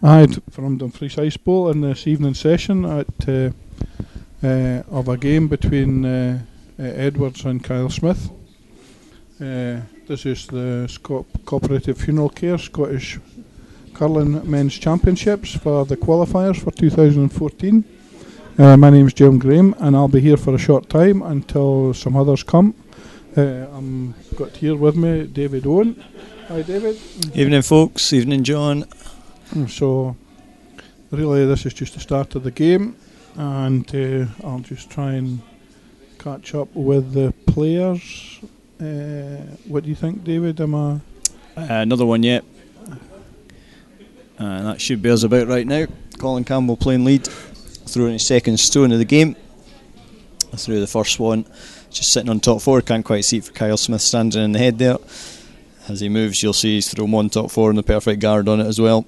From Dumfries Ice Bowl in this evening session of a game between Edwards and Kyle Smith. This is the Cooperative Funeral Care Scottish Curling Men's Championships for the qualifiers for 2014. My name is Jim Graham, and I'll be here for a short time until some others come. I'm got here with me David Owen. Hi David. Evening folks, evening John. So really this is just the start of the game, and I'll just try and catch up with the players. What do you think, David? Another one yet. That should be us about right now. Colin Campbell playing lead, throwing his second stone of the game. Through the first one, just sitting on top four. Can't quite see it for Kyle Smith standing in the head there. As he moves, you'll see he's thrown one top four and the perfect guard on it as well.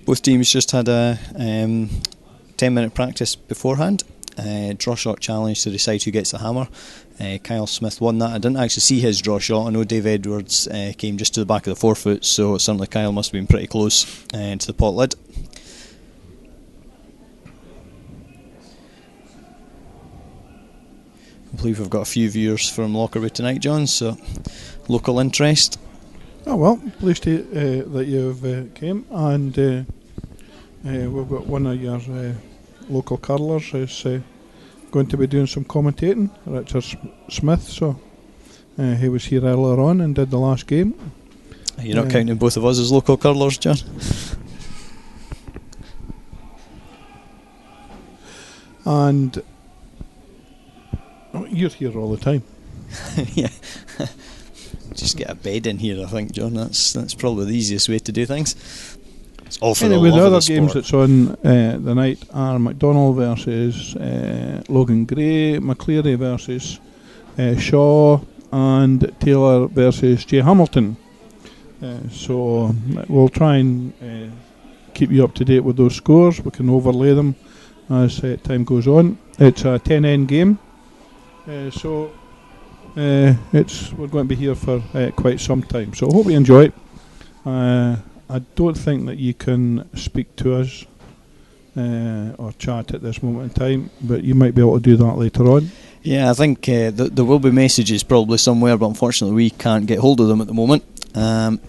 Both teams just had a 10-minute practice beforehand. Draw shot challenge to decide who gets the hammer. Kyle Smith won that. I didn't actually see his draw shot. I know Dave Edwards came just to the back of the forefoot, so certainly Kyle must have been pretty close to the pot lid. I believe we've got a few viewers from Lockerbie tonight, John, so local interest. Oh well, pleased that you've came, and we've got one of your local curlers is going to be doing some commentating, Richard Smith, so he was here earlier on and did the last game. You're not counting both of us as local curlers, John? And you're here all the time. Yeah. Just get a bed in here, I think, John. That's probably the easiest way to do things. It's all for anyway, the other love of the games sport. that's on the night are McDonald versus Logan Gray, McCleary versus Shaw, and Taylor versus Jay Hamilton. So we'll try and keep you up to date with those scores. We can overlay them as time goes on. It's a 10-end game, so we're going to be here for quite some time. So I hope you enjoy it. I don't think that you can speak to us or chat at this moment in time, but you might be able to do that later on. Yeah, I think there will be messages probably somewhere, but unfortunately we can't get hold of them at the moment.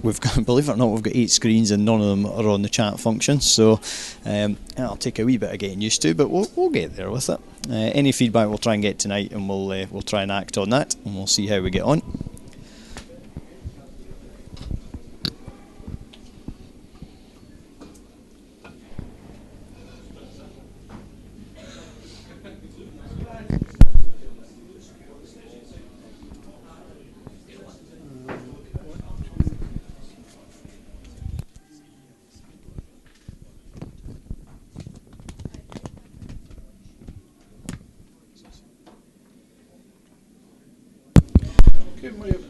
We've got, believe it or not, we've got 8 screens and none of them are on the chat function, so it'll take a wee bit of getting used to, but we'll get there with it. Any feedback we'll try and get tonight, and we'll try and act on that, and we'll see how we get on.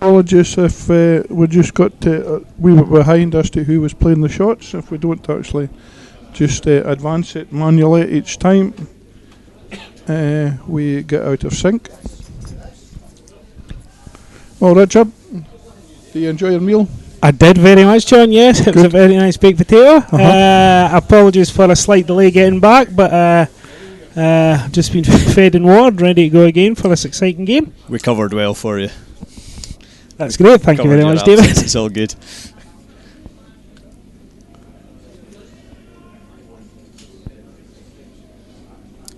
Apologies if we just got we were behind as to who was playing the shots. If we don't actually just advance it manually each time, we get out of sync. Well, Richard, do you enjoy your meal? I did very much, John, yes. It was a very nice baked potato. Apologies for a slight delay getting back, but just been fed and watered, ready to go again for this exciting game. We covered well for you. That's great, thank you very much, David. It's all good.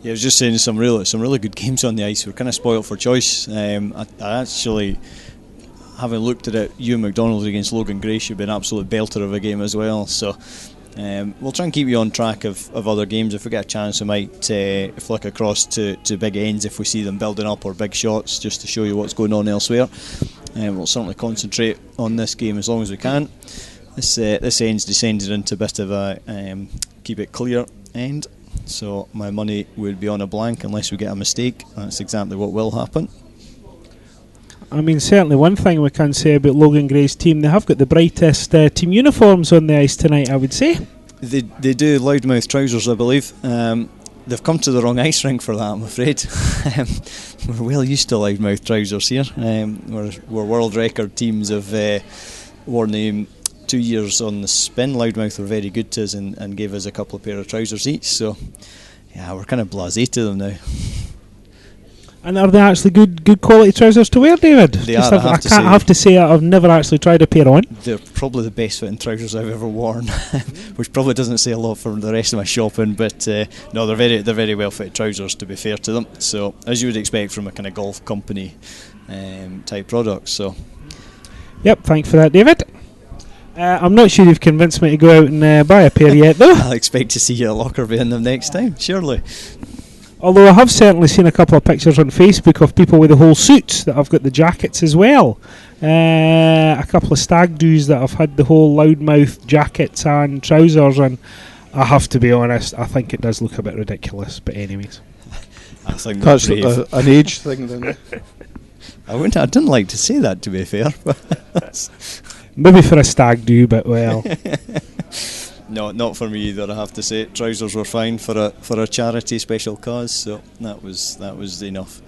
Yeah, I was just saying some really good games on the ice. We're kind of spoilt for choice. I actually, having looked at it, Ewan McDonald against Logan Gray should be an absolute belter of a game as well. So we'll try and keep you on track of other games. If we get a chance, we might flick across to big ends if we see them building up, or big shots, just to show you what's going on elsewhere. We'll certainly concentrate on this game as long as we can. This end's descended into a bit of a keep it clear end, so my money would be on a blank unless we get a mistake. That's exactly what will happen. I mean, certainly one thing we can say about Logan Gray's team, they have got the brightest team uniforms on the ice tonight, I would say. They do, loudmouth trousers, I believe. They've come to the wrong ice rink for that, I'm afraid. We're well used to loudmouth trousers here. We're world record teams have worn them 2 years on the spin, Loudmouth were very good to us and gave us a couple of pair of trousers each. So yeah, we're kind of blasé to them now. And are they actually good quality trousers to wear, David? They are. I have to say I've never actually tried a pair on. They're probably the best fitting trousers I've ever worn, which probably doesn't say a lot for the rest of my shopping. But no, they're very well fitted trousers, to be fair to them. So as you would expect from a kind of golf company type product. So. Yep. Thanks for that, David. I'm not sure you've convinced me to go out and buy a pair yet, though. I'll expect to see you at Lockerbie in them next time, surely. Although I have certainly seen a couple of pictures on Facebook of people with the whole suits that have got the jackets as well. A couple of stag doos that have had the whole Loudmouth jackets and trousers, and I have to be honest, I think it does look a bit ridiculous. But anyways, I think that's an age thing, then. I didn't like to say that, to be fair. Maybe for a stag do, but well. No, not for me either. I have to say, trousers were fine for a charity special cause, so that was enough.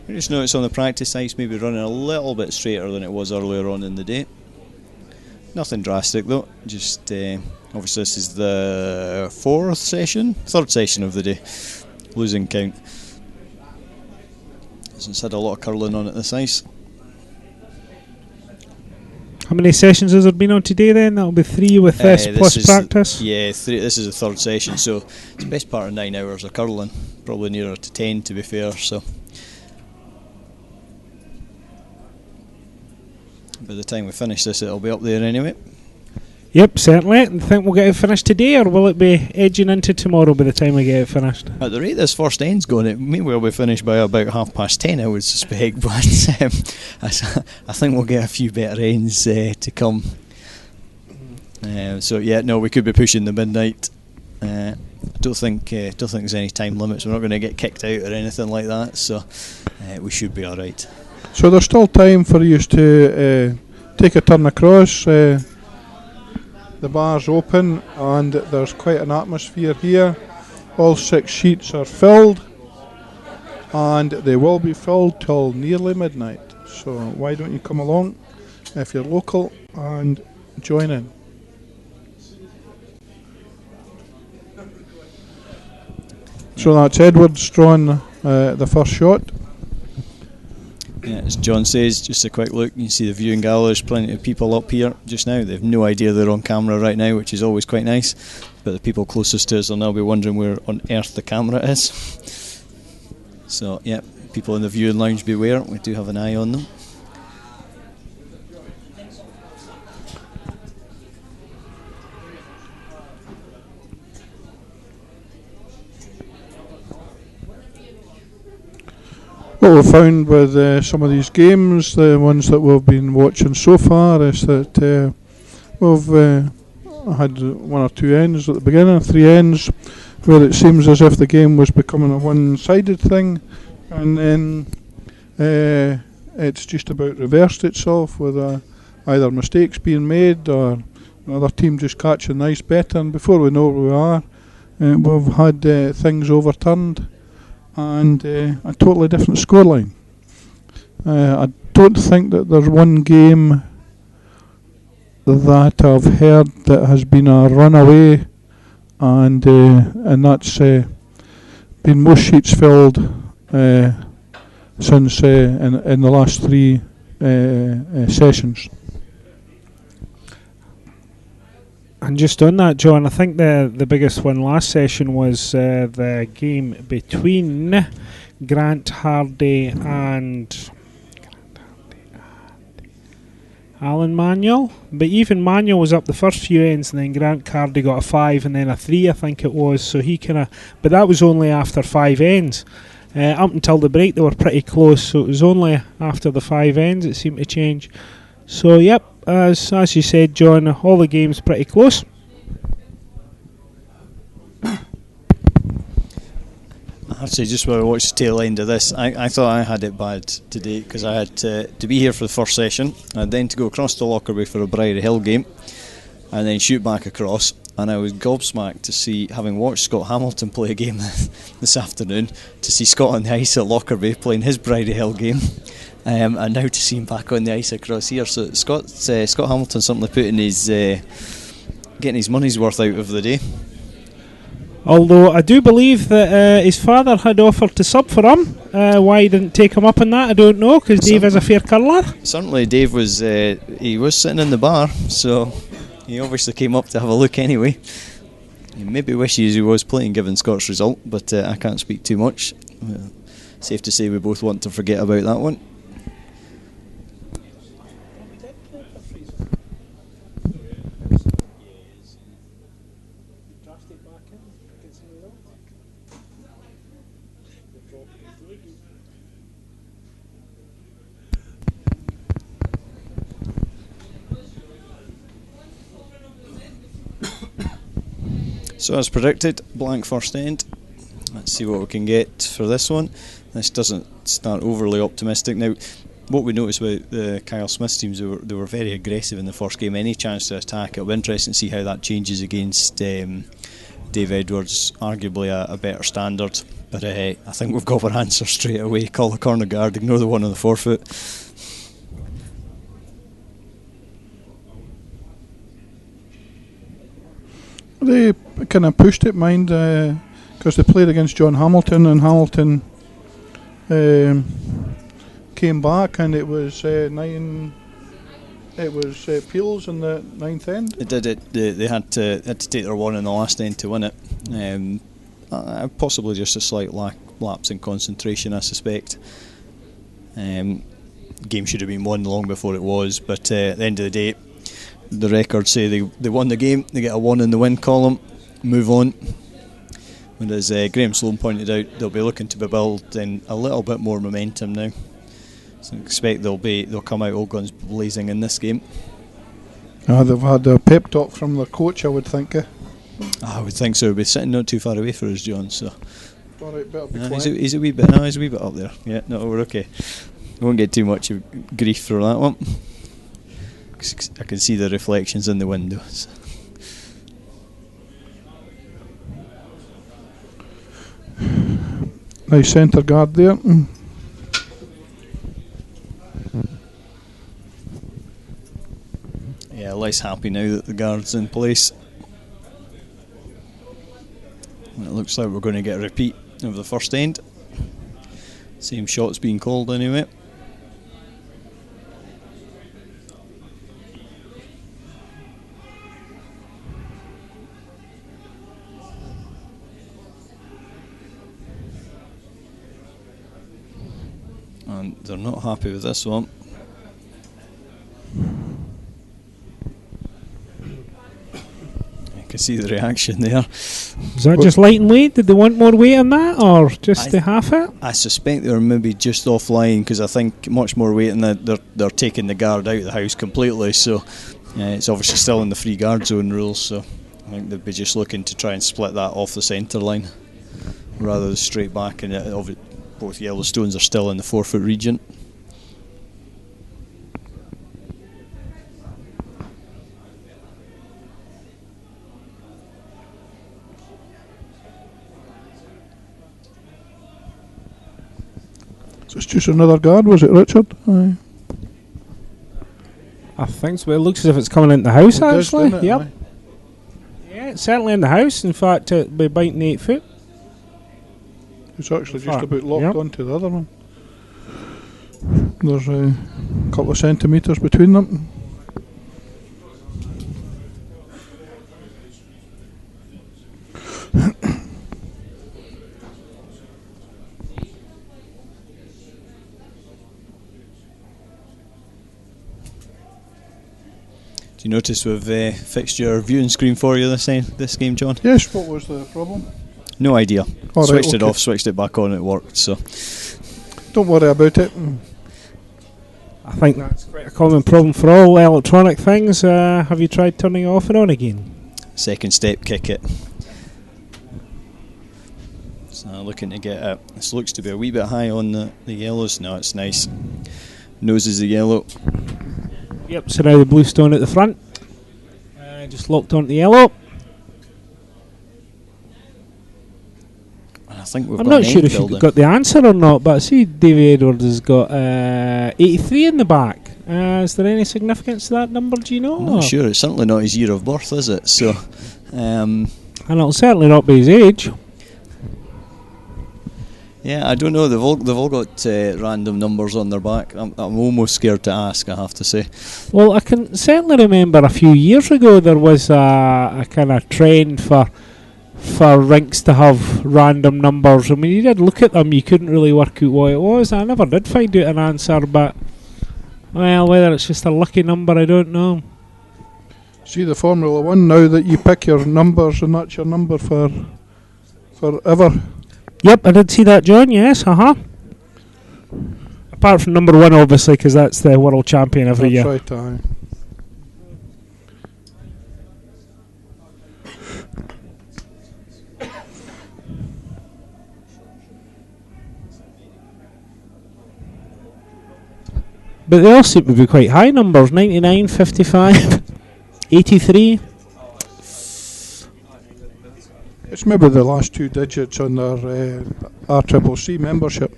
I just noticed on the practice ice maybe running a little bit straighter than it was earlier on in the day. Nothing drastic though. Just obviously this is the third session of the day, losing count. It's had a lot of curling on at this ice. How many sessions has there been on today then? That'll be 3 with this plus practice? Yeah, 3. This is the third session, so it's the best part of 9 hours of curling. Probably nearer to 10 to be fair. So by the time we finish this, it'll be up there anyway. Yep, certainly. I think we'll get it finished today, or will it be edging into tomorrow by the time we get it finished? At the rate this first end's going, it may well be finished by about 10:30, I would suspect, but I think we'll get a few better ends to come. So yeah, no, we could be pushing the midnight. I don't think there's any time limits. We're not going to get kicked out or anything like that, so we should be alright. So there's still time for you to take a turn across. The bar's open and there's quite an atmosphere here. All 6 sheets are filled and they will be filled till nearly midnight. So why don't you come along if you're local and join in. So that's Edwards drawing the first shot. Yeah, as John says, just a quick look, you can see the viewing gallery, there's plenty of people up here just now. They have no idea they're on camera right now, which is always quite nice, but the people closest to us will now be wondering where on earth the camera is. So yeah, people in the viewing lounge beware, we do have an eye on them. What we've found with some of these games, the ones that we've been watching so far, is that we've had 1 or 2 ends at the beginning, 3 ends, where it seems as if the game was becoming a one-sided thing, and then it's just about reversed itself with either mistakes being made or another team just catching the ice better, and before we know where we are, we've had things overturned and a totally different scoreline. I don't think that there's one game that I've heard that has been a runaway, and that's been most sheets filled since in the last 3 sessions. And just on that, John, I think the biggest one last session was the game between Grant Hardy and Alan Manuel. But even Manuel was up the first few ends, and then Grant Hardy got a 5 and then a 3, I think it was. So he but that was only after 5 ends. Up until the break, they were pretty close. So it was only after the 5 ends it seemed to change. So yep. As you said, John, all the games pretty close. I have to say, just when I watched the tail end of this, I thought I had it bad today because I had to be here for the first session and then to go across to Lockerbie for a Briary Hill game and then shoot back across. and I was gobsmacked to see, having watched Scott Hamilton play a game this afternoon, to see Scott on the ice at Lockerbie playing his Bridie Hill game, and now to see him back on the ice across here. So Scott Hamilton certainly putting his getting his money's worth out of the day. Although I do believe that his father had offered to sub for him. Why he didn't take him up on that, I don't know, because Dave is a fair curler. Certainly Dave was he was sitting in the bar, so he obviously came up to have a look anyway. He maybe wishes he was playing given Scott's result, but I can't speak too much. Safe to say we both want to forget about that one. So as predicted, blank first end. Let's see what we can get for this one. This doesn't start overly optimistic. Now, what we noticed about the Kyle Smith's teams, they were very aggressive in the first game. Any chance to attack, it'll be interesting to see how that changes against Dave Edwards, arguably a better standard. But I think we've got our answer straight away. Call the corner guard, ignore the one on the forefoot. They kind of pushed it, mind, because they played against John Hamilton, and Hamilton came back, and it was Peels in the ninth end. It did it. They had to take their one in the last end to win it. Possibly just a slight lapse in concentration, I suspect. Game should have been won long before it was, but at the end of the day, the records say they won the game. They get a 1 in the win column, move on. And as Graham Sloan pointed out, they'll be looking to be building a little bit more momentum now. So I expect they'll come out all guns blazing in this game. They've had a pep talk from their coach, I would think. I would think so. We'll be sitting not too far away for us, John. So alright, better be he's a wee bit. No, he's a wee bit up there. Yeah, no, we're okay. We won't get too much grief for that one. I can see the reflections in the windows. Nice centre guard there. Yeah, less happy now that the guard's in place. And it looks like we're going to get a repeat of the first end. Same shots being called anyway. And they're not happy with this one. You can see the reaction there. Is that just light and weight? Did they want more weight on that, or just to half it? I suspect they were maybe just offline, because I think much more weight, and they're taking the guard out of the house completely. So it's obviously still in the free guard zone rules. So I think they'd be just looking to try and split that off the centre line rather than straight back. And both Yellowstones are still in the 4 foot region. So it's just another guard, was it, Richard? Aye. I think so. It looks as if it's coming into the house, actually. Does, yep. Yeah, it's certainly in the house. In fact, it'll be biting the 8 foot. It's actually just about locked onto the other one. There's a couple of centimetres between them. Do you notice we've fixed your viewing screen for you this game, John? Yes, what was the problem? No idea. All switched right, it off, switched it back on, it worked. So don't worry about it. I think that's quite a common problem for all electronic things. Have you tried turning it off and on again? Second step, kick it. So looking to get it. This looks to be a wee bit high on the yellows. No, it's nice. Nose is the yellow. Yep, so now the blue stone at the front. Just locked onto the yellow. think we've I'm got not an sure end if you building. got the answer or not, but I see Davy Edwards has got 83 in the back. Is there any significance to that number, do you know? I'm not sure. It's certainly not his year of birth, is it? So, and it'll certainly not be his age. yeah, I don't know. They've all got random numbers on their back. I'm almost scared to ask, I have to say. Well, I can certainly remember a few years ago there was a kind of trend for rinks to have random numbers. I mean, you did look at them, you couldn't really work out what it was. I never did find out an answer, but well, whether it's just a lucky number, I don't know. See the Formula 1 now that you pick your numbers and that's your number for forever. Yep, I did see that, John, yes, Apart from number 1, obviously, because that's the world champion every year. That's right, aye. But they all seem to be quite high numbers, 99, 55, 83. It's maybe the last 2 digits on their RCCC membership.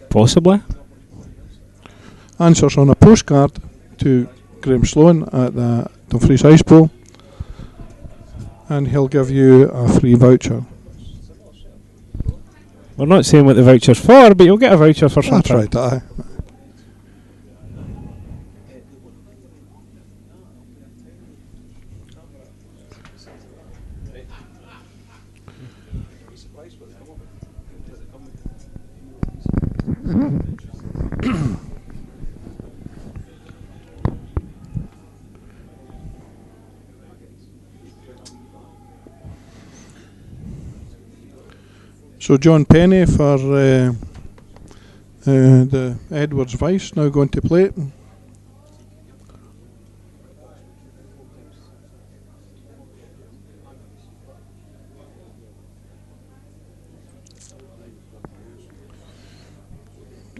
Possibly. Answers on a postcard to Graham Sloan at the Dumfries Ice Bowl, and he'll give you a free voucher. We're not saying what the voucher's for, but you'll get a voucher for something. That's right, aye. So John Penny for the Edwards Vice now going to play it.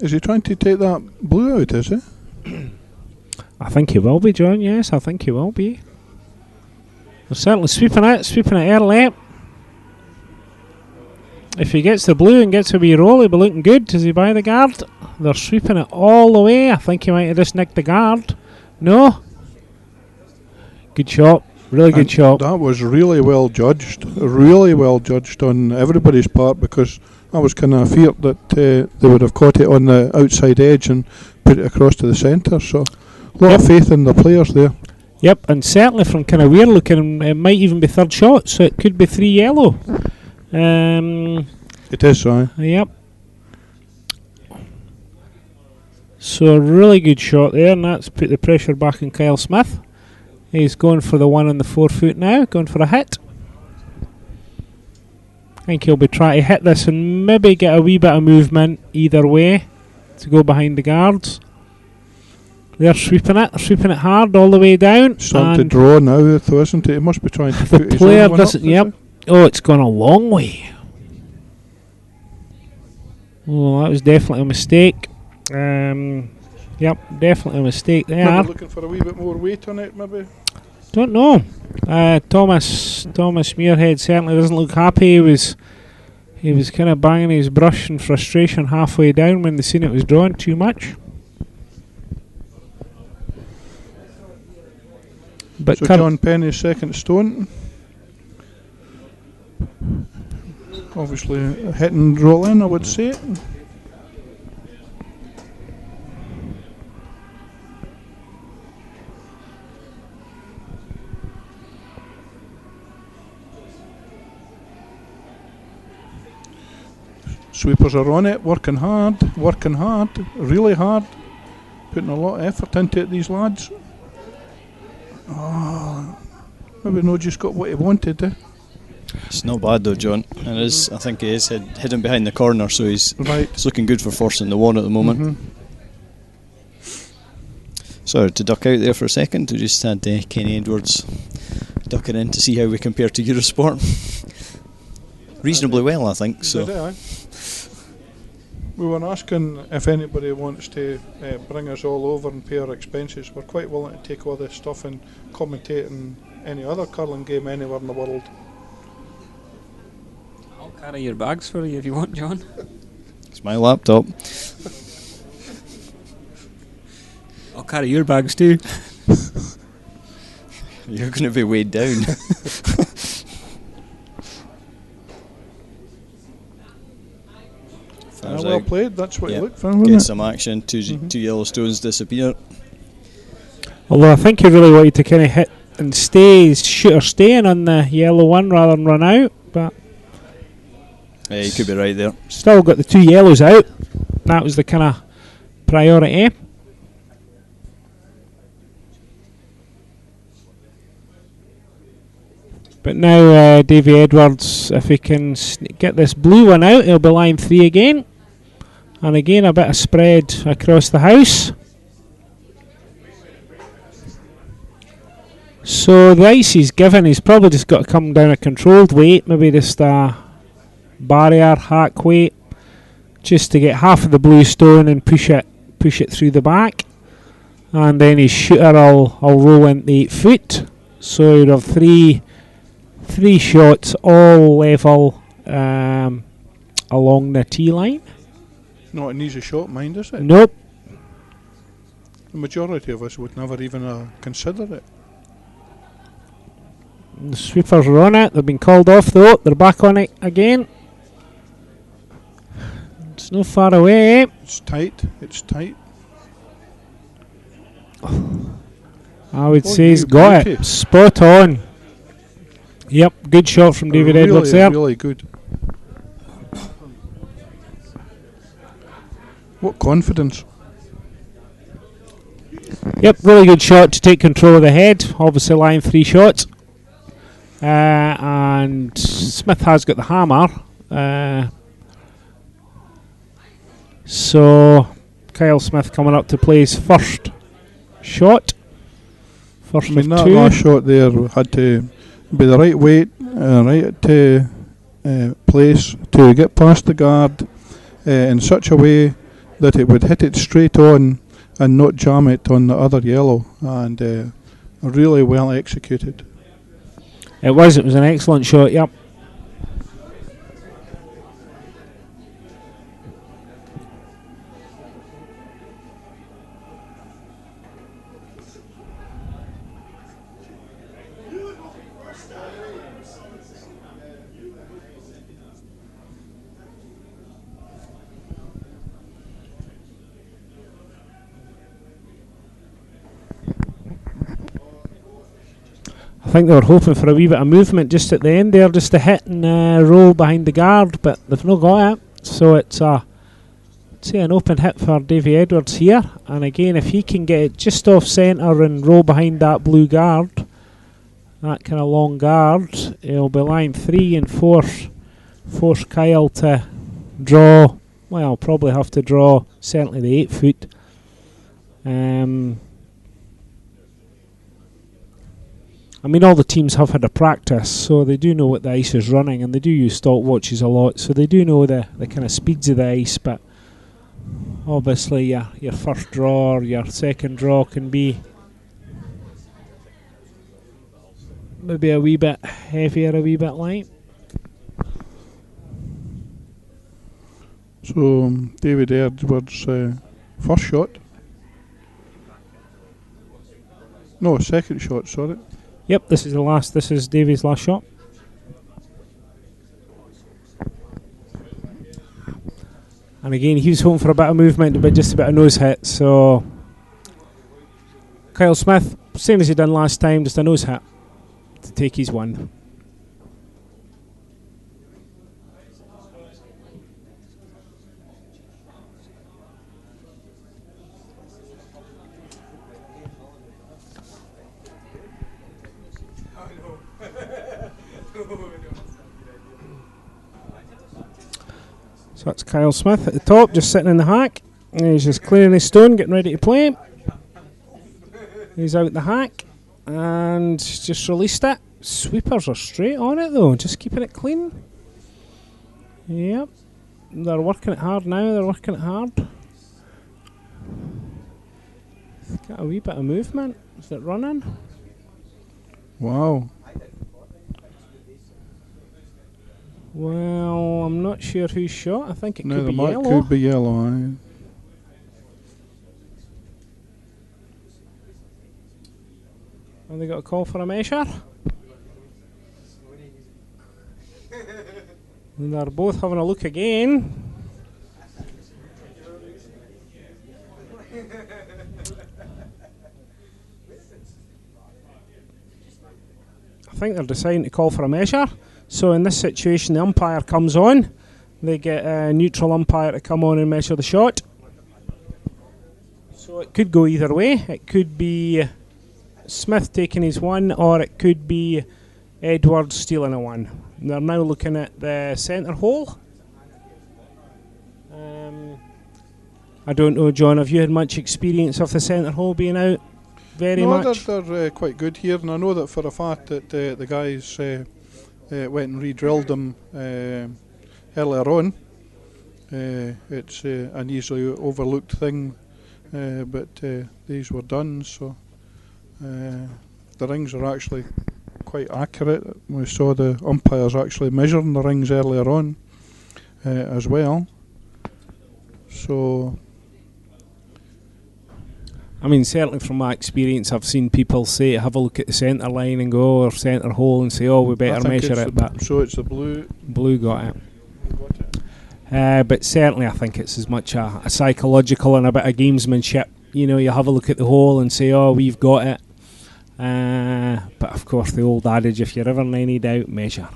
Is he trying to take that blue out, is he? I think he will be, John, yes, I think he will be. They're certainly sweeping it early. If he gets the blue and gets a wee roll, he'll be looking good. Does he buy the guard? They're sweeping it all the way. I think he might have just nicked the guard. No? Good shot. Really good shot. That was really well judged. Really well judged on everybody's part, because I was kind of feared that they would have caught it on the outside edge and put it across to the centre. So a lot of faith in the players there. Yep, and certainly from kind of weird looking, it might even be third shot, so it could be 3 yellow. It is, right? Yep. So a really good shot there, and that's put the pressure back on Kyle Smith. He's going for the 1 on the 4 foot now, going for a hit. I think he'll be trying to hit this and maybe get a wee bit of movement either way to go behind the guards. They're sweeping it hard all the way down. Starting to draw now, though, isn't it? He must be trying to put the his player own one doesn't. up, Yep. Oh, it's gone a long way. Oh, that was definitely a mistake. Yep, definitely a mistake there. Maybe looking for a wee bit more weight on it, maybe. Don't know. Thomas Muirhead certainly doesn't look happy. He was kind of banging his brush in frustration halfway down when they seen it was drawn too much. But so John Penny's second stone. Obviously a hit and roll in, I would say. Sweepers are on it, working hard, really hard, putting a lot of effort into it, these lads. Oh, maybe no just got what he wanted. It's not bad though, John. And it is, I think he is hidden behind the corner, so he's looking good for forcing the 1 at the moment. Sorry to duck out there for a second. We just had Kenny Edwards ducking in to see how we compare to Eurosport. Reasonably well, I think. So. We were asking if anybody wants to bring us all over and pay our expenses. We're quite willing to take all this stuff and commentate in any other curling game anywhere in the world. Carry your bags for you if you want, John. It's my laptop. I'll carry your bags too. You're going to be weighed down. Well played, that's what you look for, Get wasn't it? some action, two yellow stones disappear. Although I think he really wanted to kind of hit and stay, shoot or staying on the yellow one rather than run out, but Yeah, you could be right there. still got the 2 yellows out. That was the kind of priority. But now Davy Edwards, if he can get this blue one out, he'll be line 3 again. And again a bit of spread across the house. So the ice he's given, he's probably just got to come down a controlled weight, maybe just a barrier hack weight, just to get half of the blue stone and push it through the back. And then his shooter will roll into 8 foot. So he'd have three shots all level along the tee line. Not an easy shot, mind, is it? Nope. The majority of us would never even consider it. The sweepers are on it. They've been called off though. They're back on it again. It's not far away. It's tight. It's tight. I would say he's got it. Spot on. Yep, good shot from David Edwards there. Really good. What confidence. Yep, really good shot to take control of the head. Obviously line 3 shots. And Smith has got the hammer. So Kyle Smith coming up to play his first shot. First of that 2. last shot there had to be the right weight, right place to get past the guard in such a way that it would hit it straight on and not jam it on the other yellow, and really well executed. It was an excellent shot, yep. I think they were hoping for a wee bit of movement just at the end there, just to hit and roll behind the guard, but they've not got it. So it's I'd say an open hit for Davy Edwards here. And again, if he can get it just off centre and roll behind that blue guard, that kind of long guard, he'll be line 3 and force Kyle to draw. Well, probably have to draw certainly the 8 foot. I mean, all the teams have had a practice, so they do know what the ice is running, and they do use stopwatches a lot, so they do know the kind of speeds of the ice. But obviously, your first draw or your second draw can be maybe a wee bit heavier, a wee bit light. So David Edwards' first shot. No, second shot, sorry. Yep, this is Davy's last shot. And again, he was hoping for a bit of movement, but just a bit of nose hit. So Kyle Smith, same as he done last time, just a nose hit to take his one. So that's Kyle Smith at the top, just sitting in the hack. And he's just clearing his stone, getting ready to play. He's out the hack and just released it. Sweepers are straight on it though, just keeping it clean. Yep, they're working it hard now, they're working it hard. Got a wee bit of movement. Is it running? Wow. Well, I'm not sure who's shot. I think it Now could the be mark yellow. could be yellow, aye. Have they got a call for a measure? And they're both having a look again. I think they're deciding to call for a measure. So in this situation, the umpire comes on. They get a neutral umpire to come on and measure the shot. So it could go either way. It could be Smith taking his one, or it could be Edwards stealing a one. And they're now looking at the centre hole. I don't know, John, have you had much experience of the centre hole being out very much? They're quite good here, and I know that for a fact that the guys went and re-drilled them earlier on. It's an easily overlooked thing, but these were done, so the rings are actually quite accurate. We saw the umpires actually measuring the rings earlier on as well. So, I mean, certainly from my experience, I've seen people say, have a look at the centre line and go, or centre hole, and say, oh, we better measure it. But so it's the blue. Blue got it. But certainly I think it's as much a psychological and a bit of gamesmanship. You know, you have a look at the hole and say, oh, we've got it. But of course the old adage, if you're ever in any doubt, measure.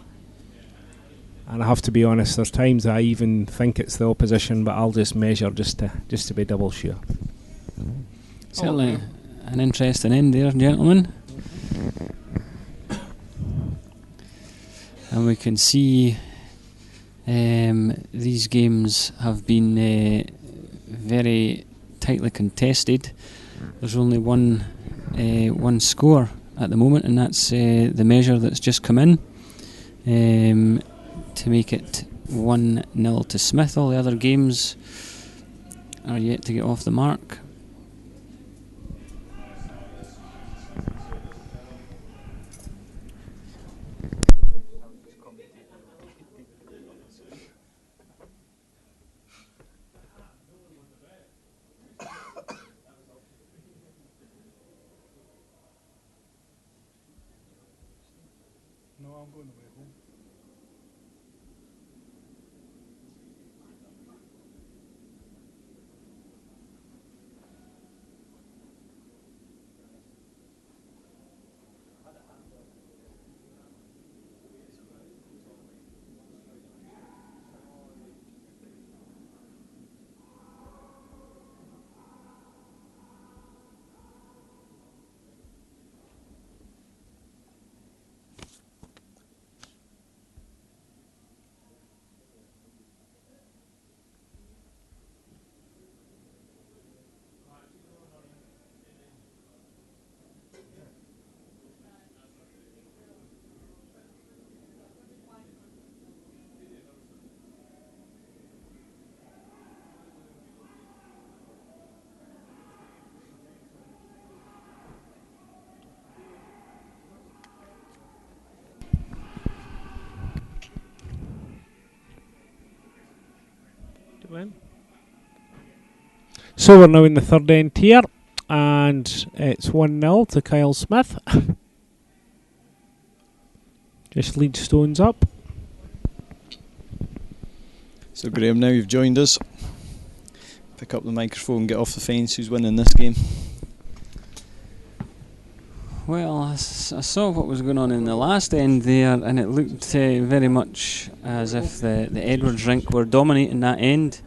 And I have to be honest, there's times I even think it's the opposition, but I'll just measure just to be double sure. Certainly an interesting end there, gentlemen. And we can see these games have been very tightly contested. There's only one score at the moment, and that's the measure that's just come in to make it 1-0 to Smith. All the other games are yet to get off the mark. No, I'm going away home. So we're now in the third end tier, and it's 1-0 to Kyle Smith. Just lead Stones up. So Graham, now you've joined us, pick up the microphone, get off the fence. Who's winning this game? Well, I saw what was going on in the last end there, and it looked very much as if the Edwards rink were dominating that end.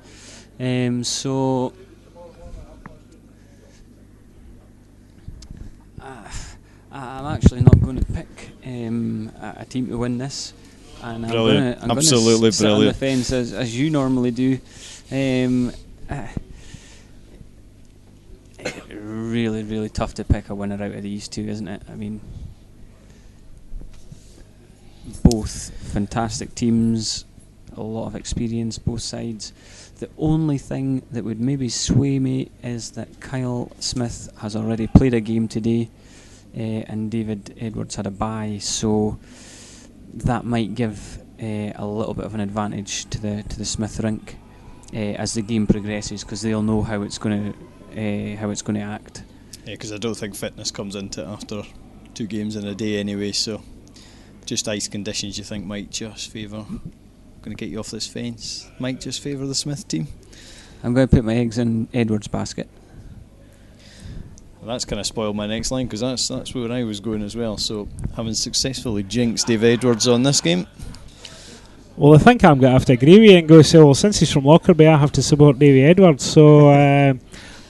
So I'm actually not going to pick a team to win this, and I'm Brilliant. going Absolutely to sit on the brilliant. fence as you normally do. Really, really tough to pick a winner out of these two, isn't it? I mean, both fantastic teams, a lot of experience, both sides. The only thing that would maybe sway me is that Kyle Smith has already played a game today, and David Edwards had a bye, so that might give a little bit of an advantage to the Smith rink as the game progresses, because they'll know how it's going to act. Yeah, because I don't think fitness comes into it after 2 games in a day anyway, so just ice conditions you think might just favour, going to get you off this fence, might just favour the Smith team. I'm going to put my eggs in Edwards' basket. Well, that's kind of spoiled my next line, because that's where I was going as well. So having successfully jinxed Dave Edwards on this game. Well, I think I'm going to have to agree with you and go say, well, since he's from Lockerbie, I have to support Davy Edwards. So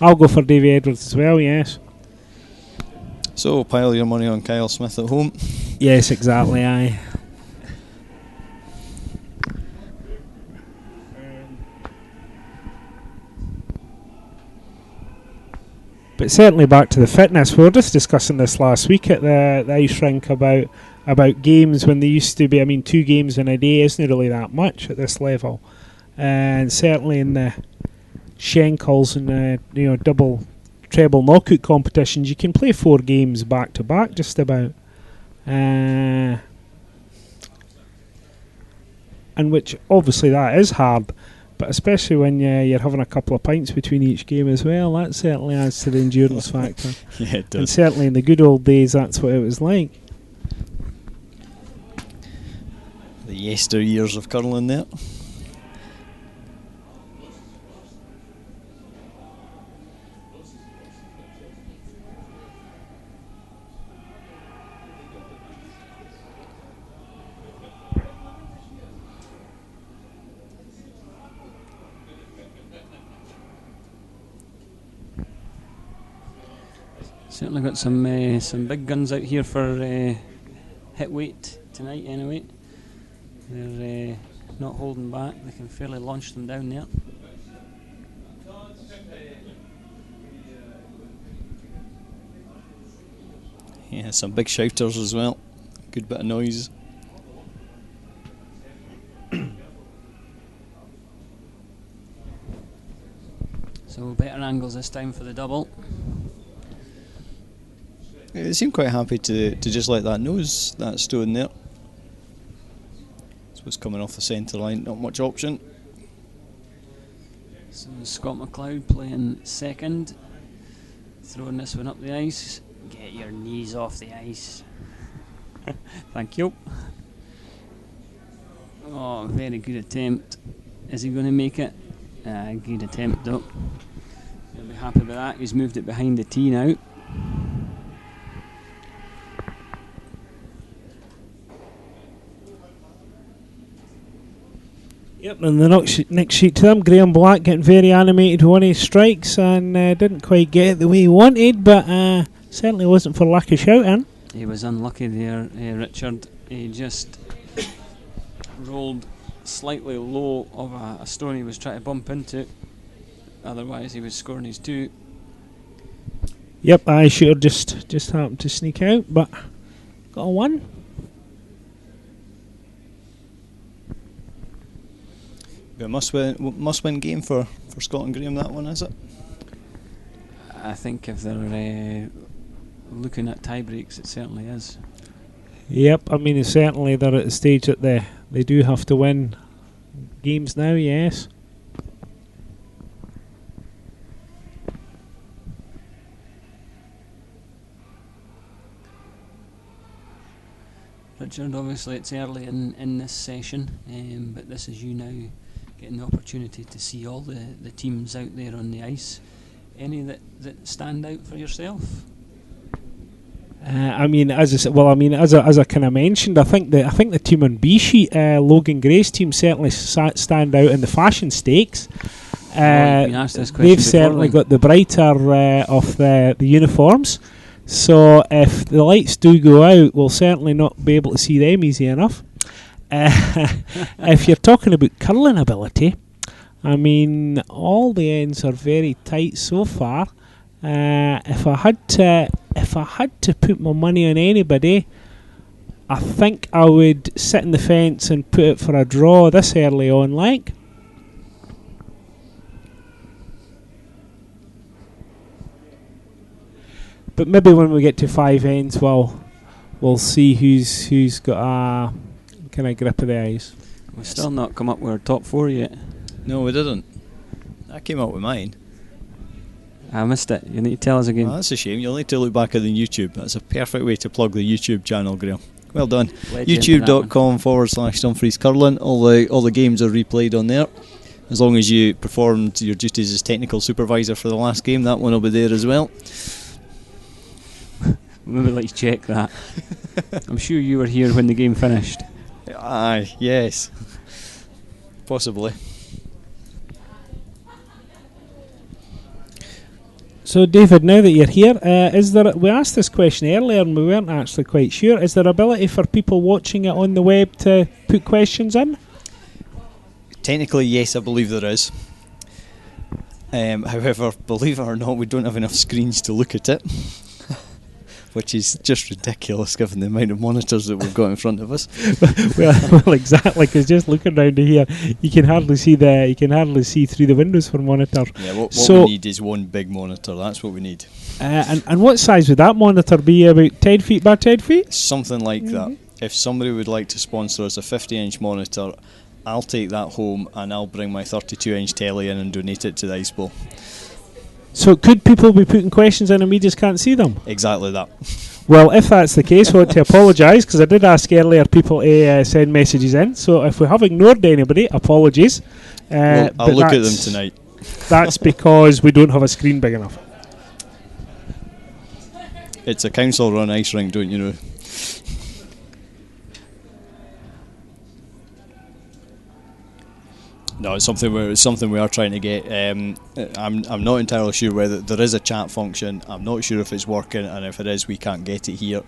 I'll go for Davy Edwards as well, yes. So pile your money on Kyle Smith at home. Yes, exactly, aye. But certainly back to the fitness, we were just discussing this last week at the ice rink about games when they used to be, 2 games in a day isn't really that much at this level. And certainly in the Schenkels and the double, treble knockout competitions, you can play 4 games back to back just about. And which obviously that is hard. But especially when you're having a couple of pints between each game as well, that certainly adds to the endurance factor. Yeah, it does. And certainly in the good old days, that's what it was like. The yesteryears of curling there. Certainly got some big guns out here for hit weight tonight anyway. They're not holding back, they can fairly launch them down there. Yeah, some big shouters as well. Good bit of noise. So better angles this time for the double. They seem quite happy to just let that nose, that stone there. So it's coming off the centre line, not much option. So Scott McLeod playing second, throwing this one up the ice. Get your knees off the ice. Thank you. Oh, very good attempt. Is he going to make it? Good attempt though. He'll be happy with that. He's moved it behind the tee now. Yep, and the next sheet to them, Graham Black getting very animated with one of his strikes and didn't quite get it the way he wanted, but certainly wasn't for lack of shouting. He was unlucky there, Richard. He just rolled slightly low of a stone he was trying to bump into. Otherwise he was scoring his 2. Yep, I should have just happened to sneak out, but got a 1. A must-win game for Scott and Graham, that one, is it? I think if they're looking at tie breaks, it certainly is. Yep, certainly they're at the stage that they do have to win games now, yes. Richard, obviously it's early in this session, but this is you now getting the opportunity to see all the teams out there on the ice. Any that stand out for yourself? As I kind of mentioned, I think the team on B sheet, Logan Gray's team, certainly stand out in the fashion stakes. They've certainly got the brighter of the uniforms. So if the lights do go out, we'll certainly not be able to see them easy enough. If you're talking about curling ability, all the ends are very tight so far. If I had to put my money on anybody, I think I would sit in the fence and put it for a draw this early on, like. But maybe when we get to 5 ends, we'll see who's got a kind of grip of the ice. We've still not come up with our top 4 yet. No, we didn't. I came up with mine. I missed it. You need to tell us again. Oh, that's a shame. You'll need to look back at the YouTube. That's a perfect way to plug the YouTube channel, Graham. Well done. YouTube.com/Dumfries Curling. All the games are replayed on there. As long as you performed your duties as technical supervisor for the last game, that one will be there as well. Maybe let's check that. I'm sure you were here when the game finished. Aye, yes. Possibly. So, David, now that you're here, we asked this question earlier and we weren't actually quite sure. Is there ability for people watching it on the web to put questions in? Technically, yes, I believe there is. However, believe it or not, we don't have enough screens to look at it. Which is just ridiculous given the amount of monitors that we've got in front of us. well, exactly, because just looking around here, you can hardly see through the windows for monitors. Yeah, what we need is one big monitor. That's what we need. And what size would that monitor be? About 10 feet by 10 feet? Something like that. If somebody would like to sponsor us a 50-inch monitor, I'll take that home and I'll bring my 32-inch telly in and donate it to the Ice Bowl. So could people be putting questions in and we just can't see them? Exactly that. Well, if that's the case, I want to apologise, because I did ask earlier people to send messages in. So if we have ignored anybody, apologies. Well, I'll look at them tonight. That's because we don't have a screen big enough. It's a council-run ice rink, don't you know? No, it's something we are trying to get. I'm not entirely sure whether there is a chat function. I'm not sure if it's working, and if it is, we can't get it here.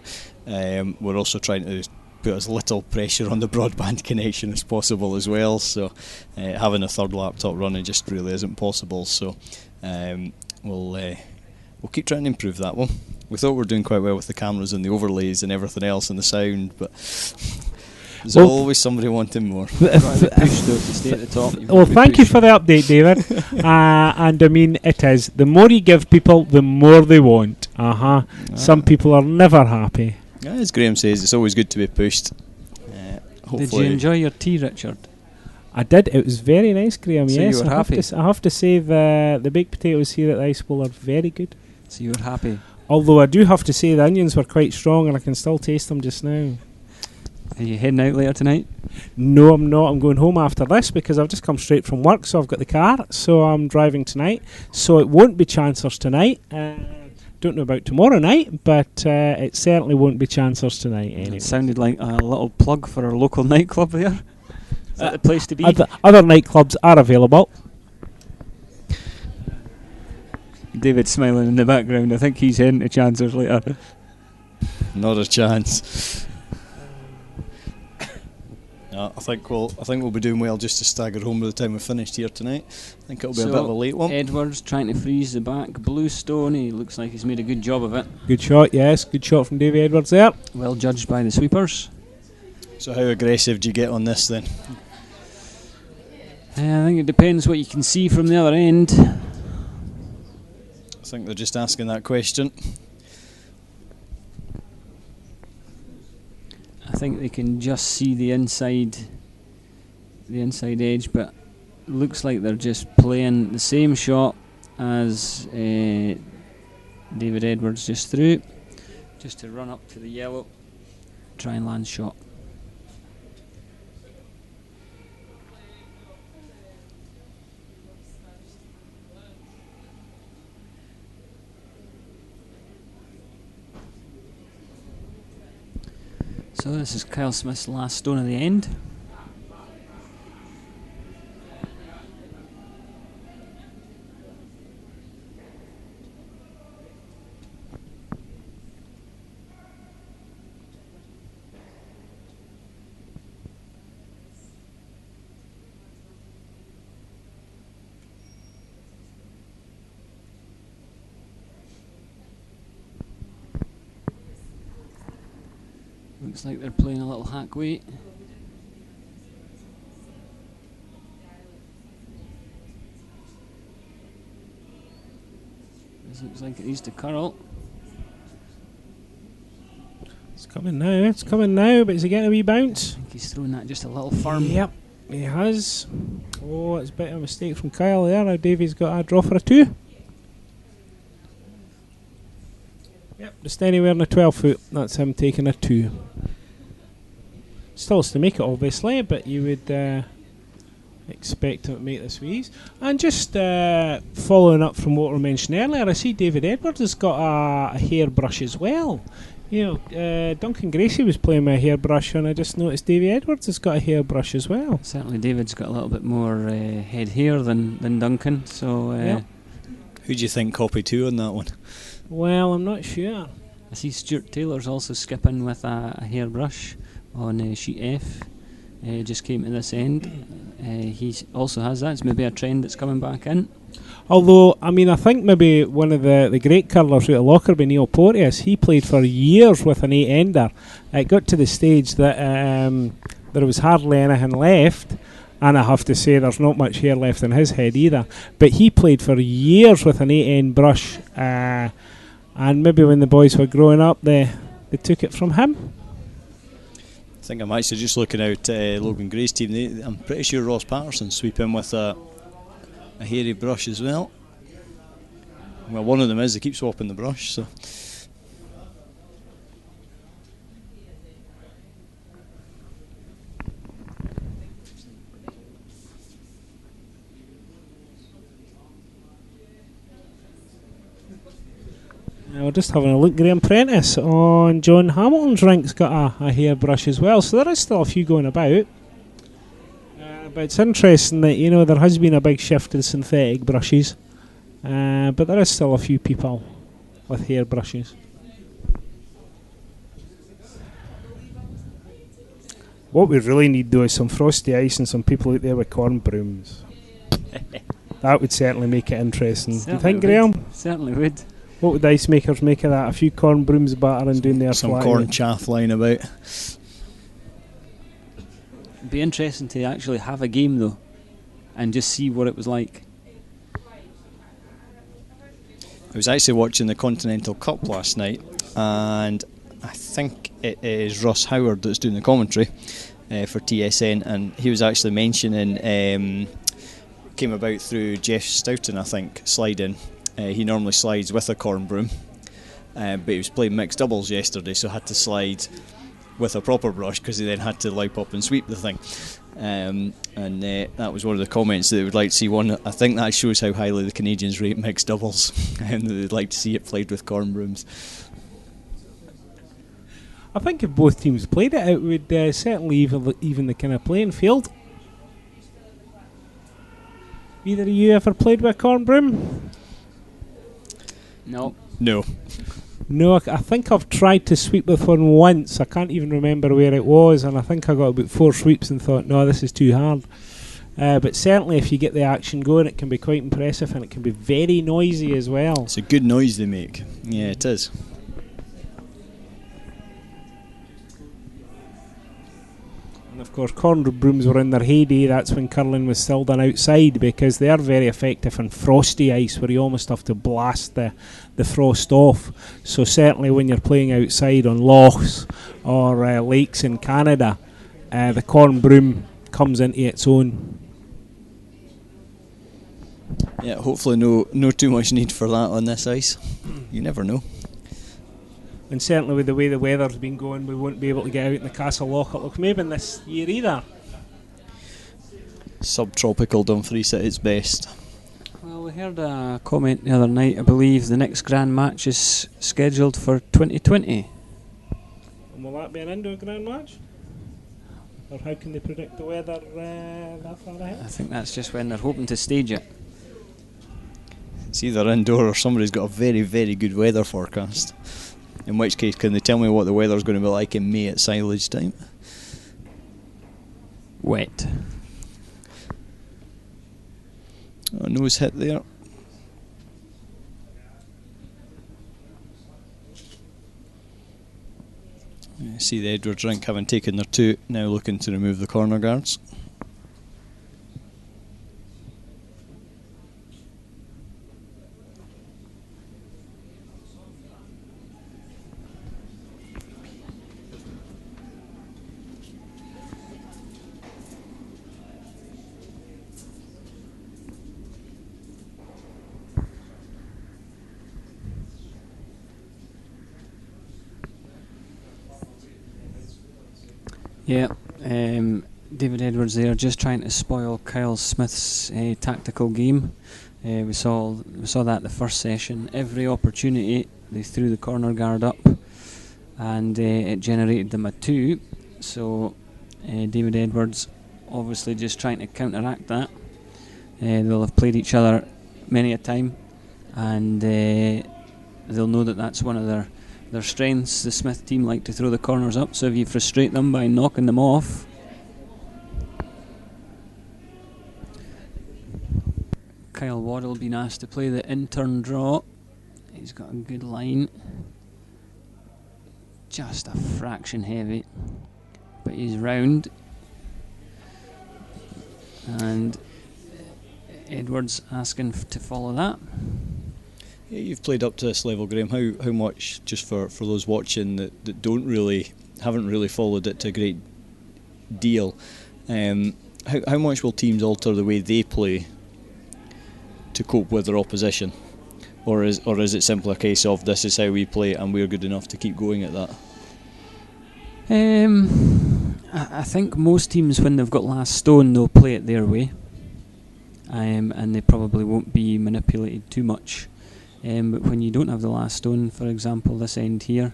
We're also trying to put as little pressure on the broadband connection as possible as well. So having a third laptop running just really isn't possible. So we'll keep trying to improve that one. We thought we were doing quite well with the cameras and the overlays and everything else and the sound, but there's always somebody wanting more. Push though to stay at the top. Well, thank you for the update, David. And I mean, it is. The more you give people, the more they want. Some people are never happy. Yeah, as Graham says, it's always good to be pushed. Did you enjoy your tea, Richard? I did. It was very nice, Graham. So yes, you were happy? I have to say the baked potatoes here at the Ice Bowl are very good. So you were happy? Although I do have to say the onions were quite strong and I can still taste them just now. Are you heading out later tonight? No, I'm not. I'm going home after this because I've just come straight from work, so I've got the car, so I'm driving tonight. So it won't be Chancellors tonight. Don't know about tomorrow night, but it certainly won't be Chancellors tonight anyway. It sounded like a little plug for our local nightclub there. Is that the place to be? Other nightclubs are available. David smiling in the background. I think he's heading to Chancellors later. Not a chance. I think we'll be doing well just to stagger home by the time we've finished here tonight. I think it'll be a bit of a late one. Edwards trying to freeze the back. Bluestone, he looks like he's made a good job of it. Good shot, yes. Good shot from Davy Edwards there. Well judged by the sweepers. So how aggressive do you get on this then? I think it depends what you can see from the other end. I think they're just asking that question. I think they can just see the inside edge, but looks like they're just playing the same shot as David Edwards just threw, just to run up to the yellow, try and land shot. So this is Kyle Smith's last stone of the end. Looks like they're playing a little hack weight. This looks like it needs to curl. It's coming now, but is he getting a wee bounce? I think he's throwing that just a little firm. Yep, he has. Oh, it's a bit of a mistake from Kyle there. Now Davy's got a draw for a 2. Yep, just anywhere in the 12 foot. That's him taking a 2. Still has to make it, obviously, but you would expect him to make this wheeze. And just following up from what we mentioned earlier, I see David Edwards has got a hairbrush as well. You know, Duncan Gracie was playing with a hairbrush, and I just noticed Davy Edwards has got a hairbrush as well. Certainly, David's got a little bit more head hair than Duncan. So, Who do you think copy 2 on that one? Well, I'm not sure. I see Stuart Taylor's also skipping with a hairbrush on sheet F. Just came to this end. He also has that. It's maybe a trend that's coming back in. Although, I mean, I think maybe one of the great curlers out of Lockerbie, Neil Porteous, he played for years with an 8-ender. It got to the stage that there was hardly anything left, and I have to say there's not much hair left in his head either. But he played for years with an 8-end brush, and maybe when the boys were growing up, they took it from him. I think I'm actually just looking out Logan Gray's team. I'm pretty sure Ross Patterson sweep in with a hairy brush as well. Well, one of them is, they keep swapping the brush, so. We're just having a look. Graham Prentice on John Hamilton's rink's got a hairbrush as well, so there is still a few going about. But it's interesting that, you know, there has been a big shift in synthetic brushes, but there is still a few people with hairbrushes. What we really need, though, is some frosty ice and some people out there with corn brooms. That would certainly make it interesting. Do you think, Graham? Certainly would. What would the ice makers make of that? A few corn brooms battering doing their some flat corn out. chaff lying about. It'd be interesting to actually have a game though, and just see what it was like. I was actually watching the Continental Cup last night, and I think it is Ross Howard that's doing the commentary for TSN, and he was actually mentioning came about through Jeff Stoughton, I think, sliding. He normally slides with a corn broom, but he was playing mixed doubles yesterday, so had to slide with a proper brush because he then had to lipe up and sweep the thing. And that was one of the comments that they would like to see. One, I think that shows how highly the Canadians rate mixed doubles, and they'd like to see it played with corn brooms. I think if both teams played it, it would certainly even the kind of playing field. Either of you ever played with a corn broom? No. No. No, I think I've tried to sweep with one once. I can't even remember where it was, and I think I got about 4 sweeps and thought, no, this is too hard. But certainly if you get the action going, it can be quite impressive, and it can be very noisy as well. It's a good noise they make. Yeah, it is. And of course, corn brooms were in their heyday. That's when curling was still done outside, because they are very effective on frosty ice where you almost have to blast the frost off. So certainly when you're playing outside on lochs or lakes in Canada, the corn broom comes into its own. Yeah, hopefully no too much need for that on this ice. You never know. And certainly with the way the weather's been going, we won't be able to get out in the Castle Loch at Lochmaben this year either. Subtropical Dumfries at its best. Well, we heard a comment the other night. I believe the next grand match is scheduled for 2020. And will that be an indoor grand match? Or how can they predict the weather that far ahead? I think that's just when they're hoping to stage it. It's either indoor or somebody's got a very, very good weather forecast. In which case, can they tell me what the weather's going to be like in May at silage time? Wet. Oh, nose hit there. See the Edwards rink having taken their 2, now looking to remove the corner guards. Yeah, David Edwards there, just trying to spoil Kyle Smith's tactical game. We saw that the first session. Every opportunity they threw the corner guard up, and it generated them a 2. So David Edwards obviously just trying to counteract that. They'll have played each other many a time, and they'll know that that's one of their strengths. The Smith team like to throw the corners up, so if you frustrate them by knocking them off, Kyle Waddle being asked to play the intern draw. He's got a good line, just a fraction heavy, but he's round. And Edwards asking to follow that. Yeah, you've played up to this level, Graham. How much, just for those watching that haven't really followed it to a great deal, how much will teams alter the way they play to cope with their opposition, or is it simply a case of this is how we play and we're good enough to keep going at that? I think most teams, when they've got last stone, they'll play it their way, and they probably won't be manipulated too much. But when you don't have the last stone, for example, this end here,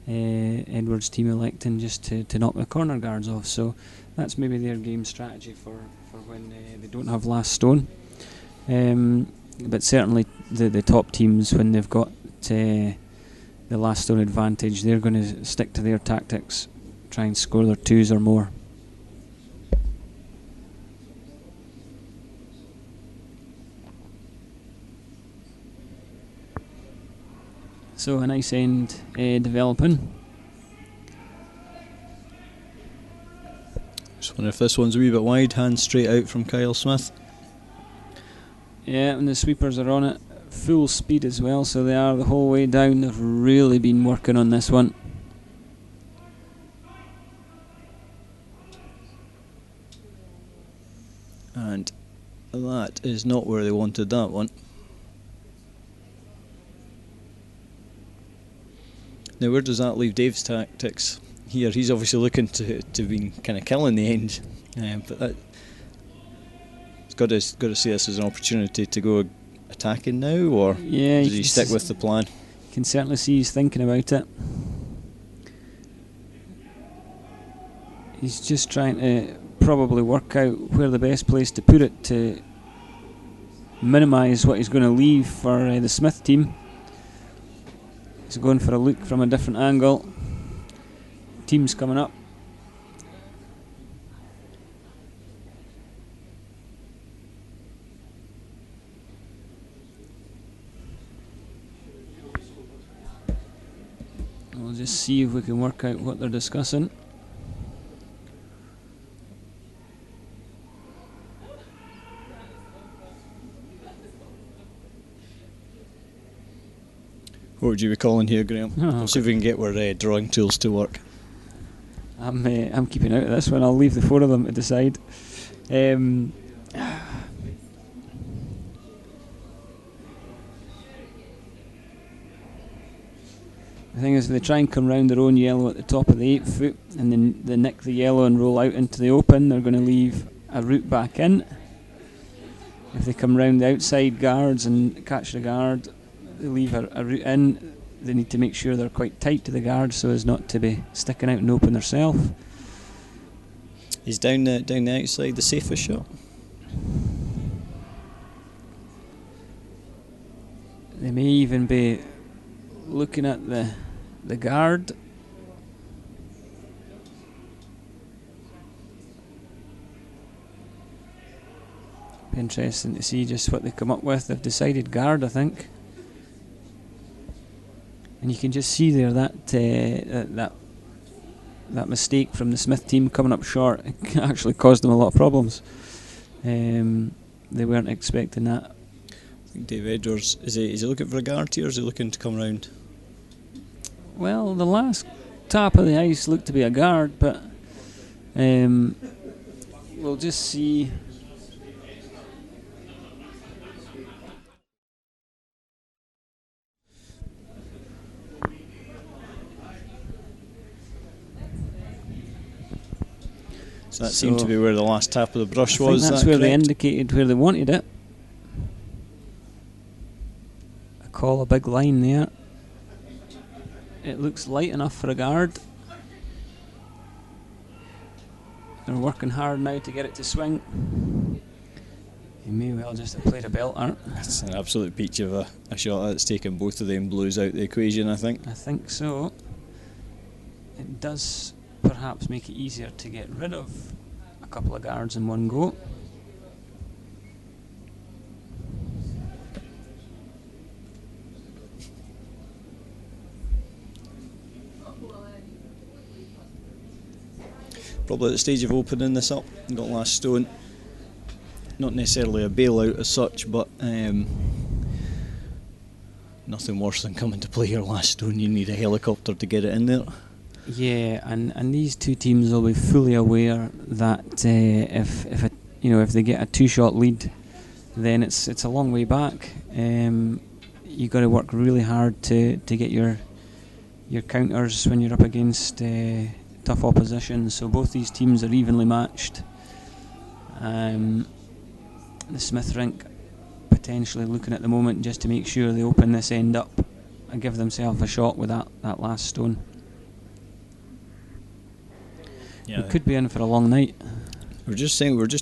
Edwards' team electing just to knock the corner guards off. So that's maybe their game strategy for when they don't have last stone. But certainly the top teams, when they've got the last stone advantage, they're going to stick to their tactics, try and score their 2s or more. So a nice end developing. Just wonder if this one's a wee bit wide, hand straight out from Kyle Smith. Yeah, and the sweepers are on it full speed as well, so they are the whole way down. They've really been working on this one. And that is not where they wanted that one. Now, where does that leave Dave's tactics here? He's obviously looking to be kind of killing the end, but that he's got to see this as an opportunity to go attacking now, or yeah, does he stick with the plan? You can certainly see he's thinking about it. He's just trying to probably work out where the best place to put it to minimise what he's going to leave for the Smith team. He's going for a look from a different angle. Team's coming up. We'll just see if we can work out what they're discussing. What would you be calling here, Graham? We'll see if we can get our drawing tools to work. I'm keeping out of this one. I'll leave the 4 of them to decide. The thing is, they try and come round their own yellow at the top of the 8 foot, and then they nick the yellow and roll out into the open. They're going to leave a route back in. If they come round the outside guards and catch the guard, they leave a route in. They need to make sure they're quite tight to the guard so as not to be sticking out and open themselves. He's down the outside, the safest shot. They may even be looking at the guard. Be interesting to see just what they come up with. They've decided guard, I think. And you can just see there that mistake from the Smith team coming up short actually caused them a lot of problems. They weren't expecting that. I think Dave Edwards, is he looking for a guard here, or is he looking to come round? Well, the last tap of the ice looked to be a guard, but we'll just see. So that seemed to be where the last tap of the brush was. That's where they indicated where they wanted it. I call a big line there. It looks light enough for a guard. They're working hard now to get it to swing. He may well just have played a belter. It's an absolute peach of a shot that's taken both of them blues out the equation, I think. I think so. It does perhaps make it easier to get rid of a couple of guards in one go. Probably at the stage of opening this up, got last stone. Not necessarily a bailout as such, but nothing worse than coming to play your last stone. You need a helicopter to get it in there. Yeah, and these two teams will be fully aware that if they get a 2-shot lead, then it's a long way back. You got to work really hard to get your counters when you're up against tough opposition. So both these teams are evenly matched. The Smith rink potentially looking at the moment just to make sure they open this end up and give themselves a shot with that last stone. Yeah, We could be in for a long night. we're just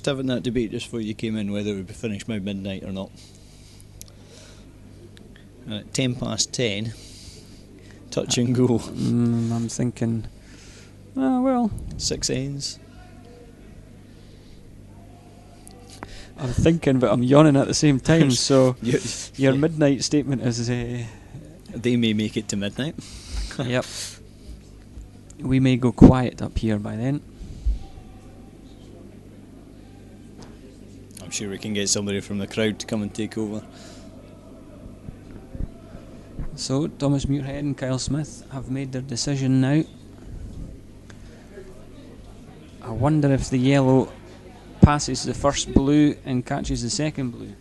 having that debate just before you came in whether it would be finished by midnight or not. And at 10:10, touch and go. I'm thinking, well, 6 ends. I'm thinking, but I'm yawning at the same time. So your Yeah. midnight statement is, They may make it to midnight. yep. We may go quiet up here by then. I'm sure we can get somebody from the crowd to come and take over. So Thomas Muirhead and Kyle Smith have made their decision now. I wonder if the yellow passes the first blue and catches the second blue.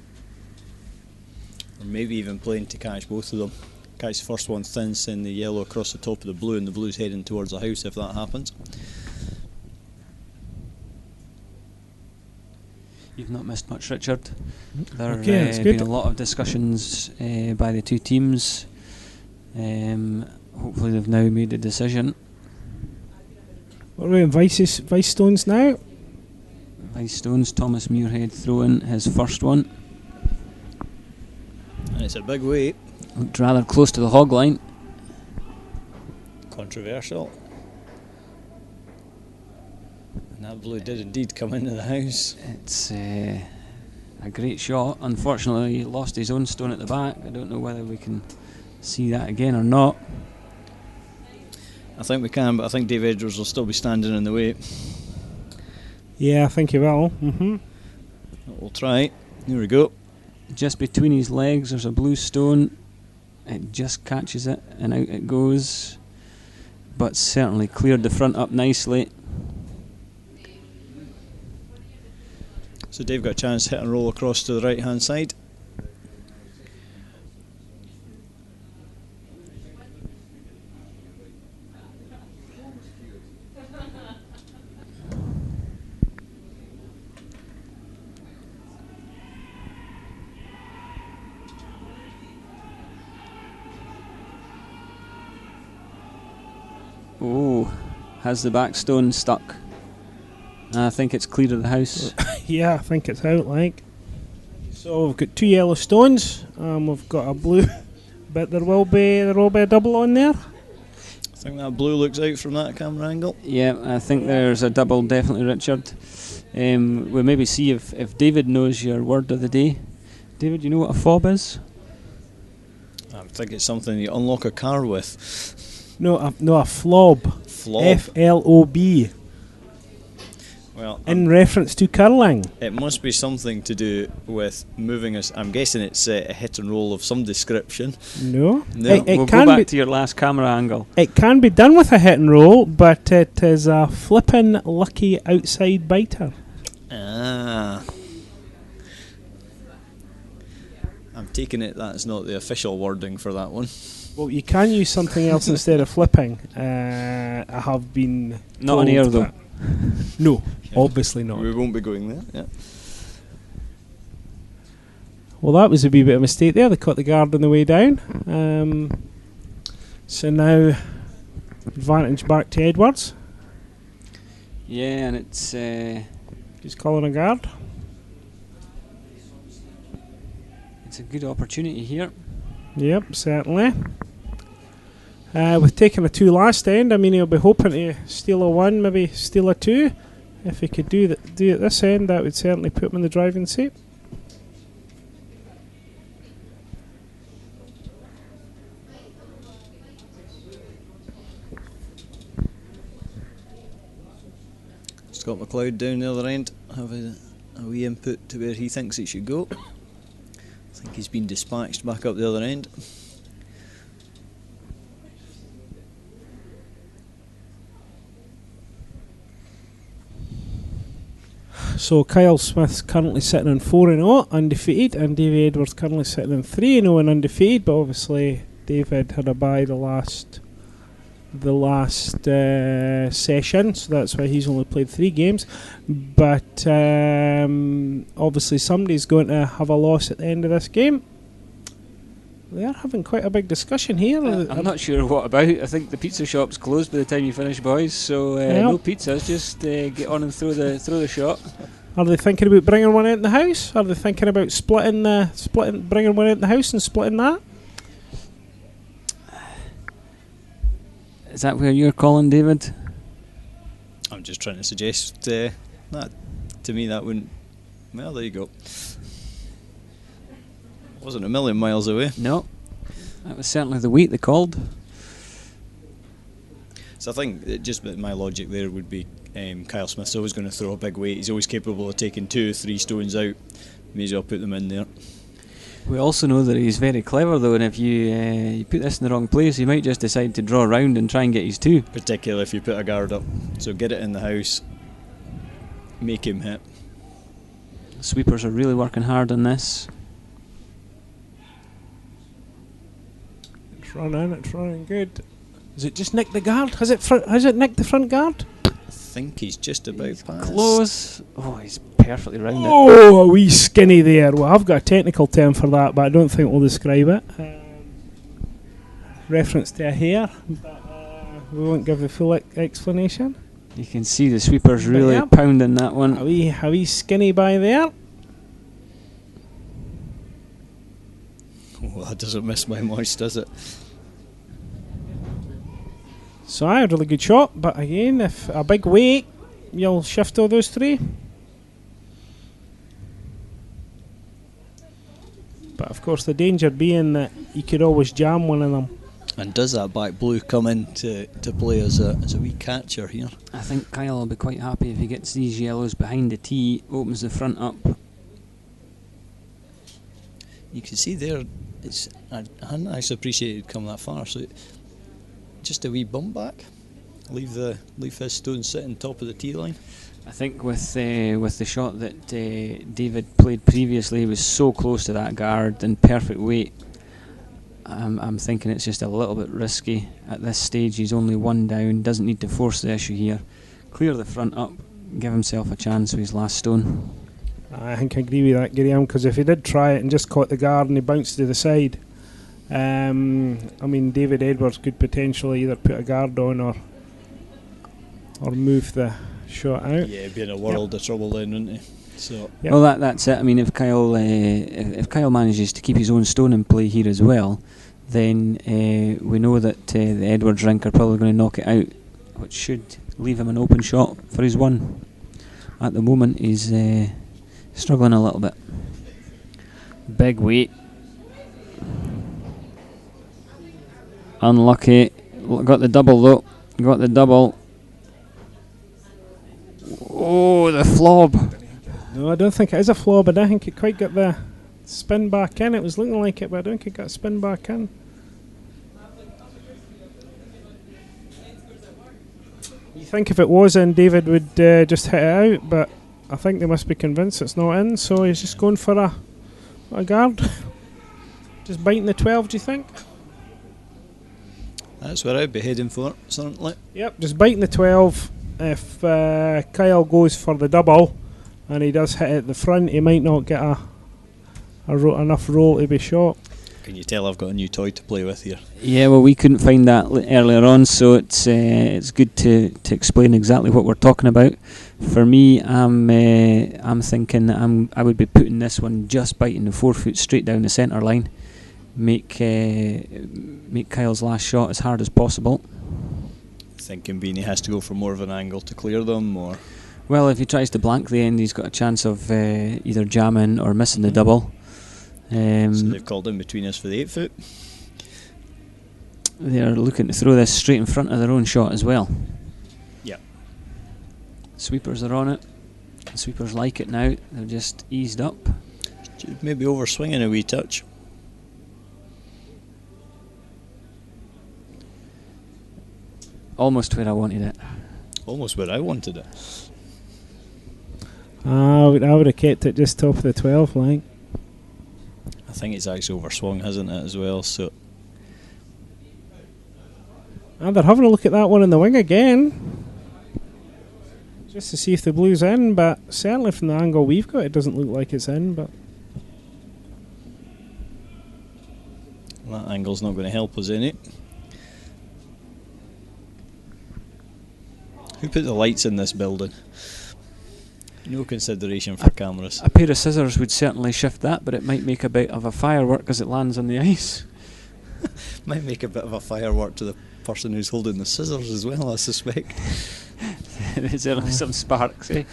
Or maybe even playing to catch both of them. Catch the first one thin, send the yellow across the top of the blue, and the blue's heading towards the house if that happens. You've not missed much, Richard. There have Okay, that's good. been a lot of discussions by the two teams. Hopefully they've now made a decision. What are we in Vice Stones now? Vice Stones, Thomas Muirhead throwing his first one. And it's a big weight. Looked rather close to the hog line. Controversial. And that blue did indeed come into the house. It's a great shot. Unfortunately, he lost his own stone at the back. I don't know whether we can see that again or not. I think we can, but I think Dave Edwards will still be standing in the way. Yeah, I think he will. We'll try. Here we go. Just between his legs, there's a blue stone. It just catches it and out it goes. But certainly cleared the front up nicely. So Dave got a chance to hit and roll across to the right hand side. Oh, has the back stone stuck? I think it's clear of the house. Yeah, I think it's out like. So we've got two yellow stones. We've got a blue, but there will be a double on there. I think that blue looks out from that camera angle. Yeah, I think there's a double, definitely, Richard. We'll maybe see if David knows your word of the day. David, you know what a fob is? I think it's something you unlock a car with. No, a flob. Flob. F-L-O-B. Well, In reference to curling. it must be something to do with moving us. I'm guessing it's a hit and roll of some description. No. No. It We'll go can back be. to your last camera angle. It can be done with a hit and roll, but it is a flippin' lucky outside biter. Ah. I'm taking it that's not the official wording for that one. Well, you can use something else instead of flipping. I have been Not on told air, though. that. No, obviously not. We won't be going there. Yeah. Well, that was a wee bit of a mistake there. They caught the guard on the way down. So now advantage back to Edwards. Yeah, and it's He's calling a guard. it's a good opportunity here. Yep, certainly. With taking a 2 last end, I mean, he'll be hoping to steal a 1, maybe steal a 2. If he could do it this end, that would certainly put him in the driving seat. Scott McLeod down the other end, have a wee input to where he thinks it should go. I think he's been dispatched back up the other end. So Kyle Smith's currently sitting on 4-0, undefeated, and Davey Edwards currently sitting on 3-0 and undefeated. But obviously, David had a bye the last session, so that's why he's only played 3 games. But obviously, somebody's going to have a loss at the end of this game. They are having quite a big discussion here. I'm not sure what about. I think the pizza shop's closed by the time you finish, boys. So no pizzas. Just get on and throw the shot. Are they thinking about bringing one out in the house? Are they thinking about bringing one out in the house and splitting that? Is that where you're calling, David? I'm just trying to suggest that to me that wouldn't. Well, there you go. Wasn't a million miles away. No, that was certainly the weight they called. So I think just my logic there would be Kyle Smith's always going to throw a big weight. He's always capable of taking 2 or 3 stones out. May as well put them in there. We also know that he's very clever though, and if you put this in the wrong place, he might just decide to draw around and try and get his 2. Particularly if you put a guard up. So get it in the house, make him hit. The sweepers are really working hard on this. It's running good. Has it just nicked the guard? Has it nicked the front guard? I think he's just about past. Close. Oh, he's perfectly round it. Oh, a wee skinny there. Well, I've got a technical term for that, but I don't think we'll describe it. Reference to a hair, but we won't give the full explanation. You can see the sweepers really Yep. pounding that one. A wee skinny by there. Oh, that doesn't miss by much, does it? So I had a really good shot, but again, if a big weight, you'll shift all those 3. But of course, the danger being that you could always jam one of them. And does that back blue come into play as a wee catcher here? I think Kyle will be quite happy if he gets these yellows behind the tee, opens the front up. You can see there, I hadn't actually appreciated it come that far. So just a wee bump back, leave his stone sitting top of the tee line. I think with the shot that David played previously, he was so close to that guard and perfect weight. I'm thinking it's just a little bit risky at this stage. He's only 1 down, doesn't need to force the issue here. Clear the front up, give himself a chance with his last stone. I think I agree with that, Graham, because if he did try it and just caught the guard and he bounced to the side, I mean, David Edwards could potentially either put a guard on or move the shot out. Yeah, he'd be in a world of trouble then, wouldn't he? So. Yep. Well, that's it. I mean, if Kyle manages to keep his own stone in play here as well, then we know that the Edwards rink are probably going to knock it out, which should leave him an open shot for his 1. At the moment, he's struggling a little bit. Big weight. Unlucky. Got the double though. Got the double. Oh, the flob. No, I don't think it is a flaw, but I think it quite got the spin back in. It was looking like it, but I don't think it got spin back in. You think if it was in, David would just hit it out, but I think they must be convinced it's not in, so he's just going for a guard. Just biting the 12, do you think? That's what I'd be heading for, certainly. Yep, just biting the 12. if Kyle goes for the double and he does hit it at the front, he might not get enough roll to be shot. Can you tell I've got a new toy to play with here? Yeah, well, we couldn't find that earlier on, so it's good to explain exactly what we're talking about. For me, I'm thinking that I would be putting this one just biting the 4 foot straight down the centre line. Make Kyle's last shot as hard as possible. Thinking Beanie has to go for more of an angle to clear them, or? Well, if he tries to blank the end, he's got a chance of either jamming or missing the double. So they've called in between us for the 8 foot. They're looking to throw this straight in front of their own shot as well. Yep. Sweepers are on it. The sweepers like it now. They've just eased up. Maybe over swinging a wee touch. Almost where I wanted it. Almost where I wanted it. I would have kept it just top of the 12 line. I think it's actually overswung, hasn't it, as well? So And they're having a look at that one in the wing again, just to see if the blue's in, but certainly from the angle we've got, it doesn't look like it's in. But that angle's not going to help us, innit? Who put the lights in this building? No consideration for cameras. A pair of scissors would certainly shift that, but it might make a bit of a firework as it lands on the ice. Might make a bit of a firework to the person who's holding the scissors as well, I suspect. There's certainly some sparks, eh?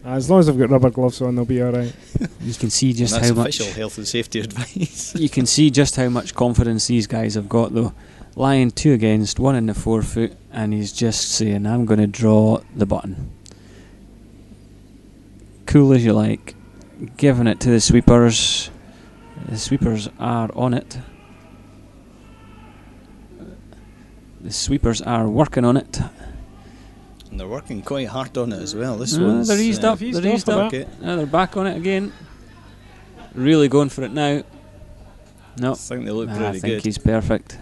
as long as they've got rubber gloves on, they'll be alright. You can see just and that's how much official health and safety advice. you can see just how much confidence these guys have got, though. Lying 2 against, 1 in the 4 foot, and he's just saying, I'm going to draw the button. Cool as you like. Giving it to the sweepers. The sweepers are on it. The sweepers are working on it. And they're working quite hard on it as well. This one's... They're eased up. They're eased up. Okay. They're back on it again. Really going for it now. No. I think they look I pretty think good. he's perfect.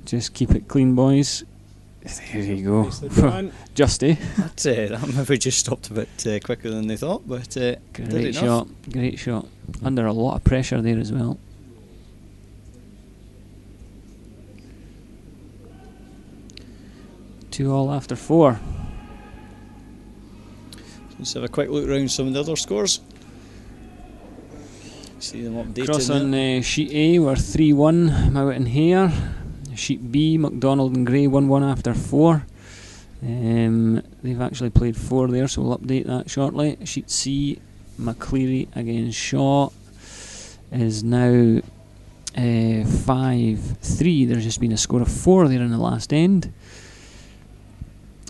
Just keep it clean, boys. There you go. Just, eh? That maybe just stopped a bit quicker than they thought, but Great shot. Great shot. Under a lot of pressure there as well. Two all after 4. Let's have a quick look around some of the other scores. See them updated. Cross on sheet A, we're 3-1, Mowat and Hare. Sheet B, McDonald and Gray 1-1 after 4. They've actually played 4 there, so we'll update that shortly. Sheet C, McCleary against Shaw is now 5-3. There's just been a score of 4 there in the last end.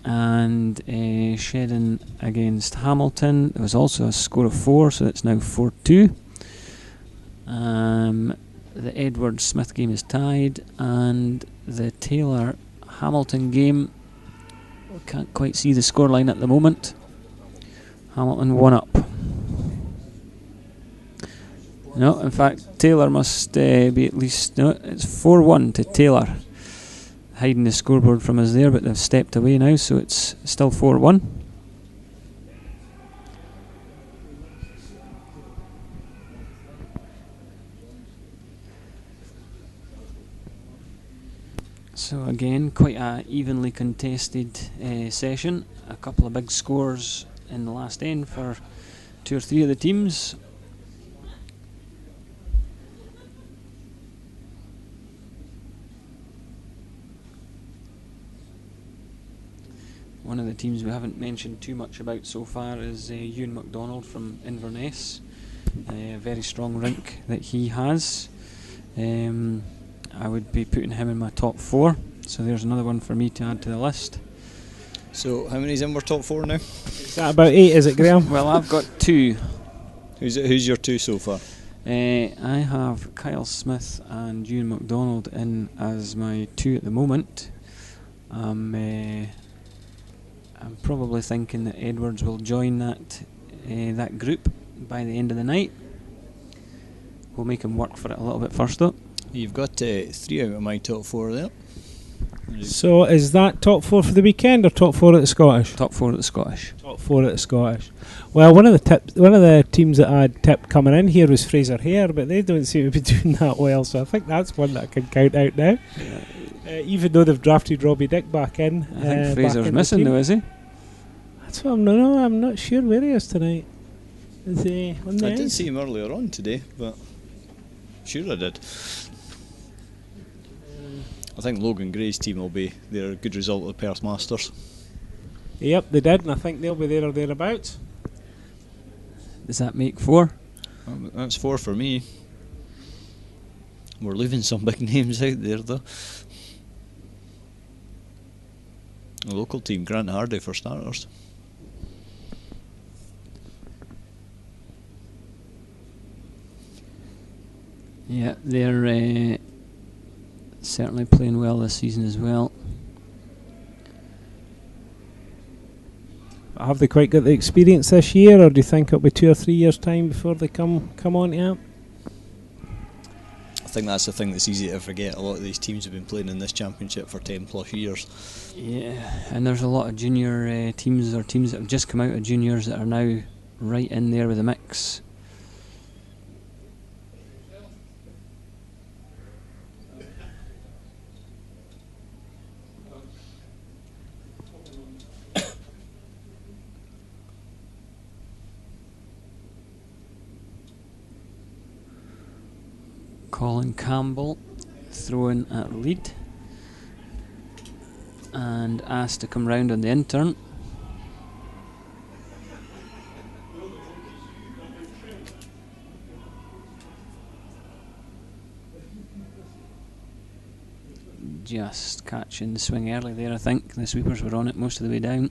And Shedden against Hamilton, there was also a score of 4, so it's now 4-2. The Edwards-Smith game is tied, and the Taylor-Hamilton game, we can't quite see the scoreline at the moment. Hamilton 1 up. No, in fact, Taylor must be at least... No, it's 4-1 to Taylor. Hiding the scoreboard from us there, but they've stepped away now, so it's still 4-1. So again, quite a evenly contested session. A couple of big scores in the last end for 2 or 3 of the teams. One of the teams we haven't mentioned too much about so far is Ewan MacDonald from Inverness. A very strong rink that he has. I would be putting him in my top 4, so there's another one for me to add to the list. So how many's in our top 4 now? Is that about 8, is it, Graham? Well, I've got 2. Who's your 2 so far? I have Kyle Smith and Ewan MacDonald in as my 2 at the moment. I'm probably thinking that Edwards will join that group by the end of the night. We'll make him work for it a little bit first, though. You've got 3 out of my top 4 there. So is that top 4 for the weekend or top 4 at the Scottish? Top 4 at the Scottish. Top 4 at the Scottish. Well, one of the teams that I'd tipped coming in here was Fraser Hare, but they don't seem to be doing that well. So I think that's one that I can count out now. Even though they've drafted Robbie Dick back in. I think Fraser's missing though, is he? That's what I'm not sure where he is tonight. Is he on the I ice? did see him earlier on today, but sure I did. I think Logan Gray's team will be their good result of the Perth Masters. Yep, they did, and I think they'll be there or thereabouts. Does that make 4? That's 4 for me. We're leaving some big names out there though. The local team, Grant Hardy for starters. Yeah, they're certainly playing well this season as well. Have they quite got the experience this year, or do you think it'll be 2 or 3 years' time before they come on to it? I think that's the thing that's easy to forget. A lot of these teams have been playing in this championship for 10 plus years. Yeah, and there's a lot of junior teams or teams that have just come out of juniors that are now right in there with the mix. Colin Campbell thrown at lead and asked to come round on the intern. Just catching the swing early there, I think. The sweepers were on it most of the way down.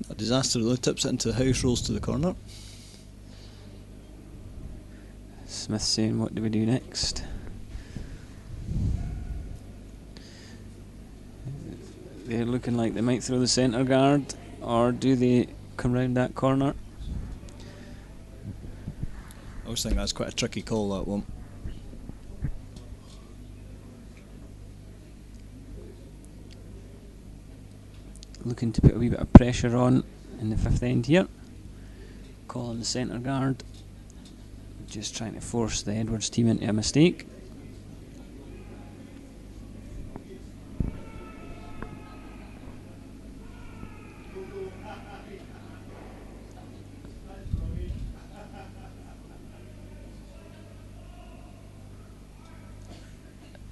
A disaster though, tips it into the house, rolls to the corner. Smith saying, what do we do next? They're looking like they might throw the centre guard, or do they come round that corner? I always think that's quite a tricky call, that one. Looking to put a wee bit of pressure on in the 5th end here. Calling the centre guard. Just trying to force the Edwards team into a mistake.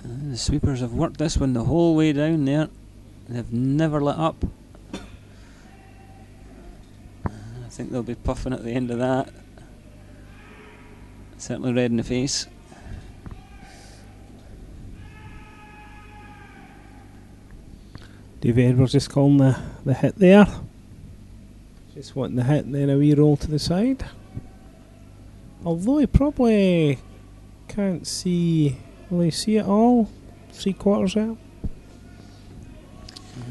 The sweepers have worked this one the whole way down there. They've never let up. I think they'll be puffing at the end of that. Certainly red in the face. Davey Edwards just calling the hit there. Just wanting the hit and then a wee roll to the side. Although he probably can't see. Will he see it all? 3/4 out?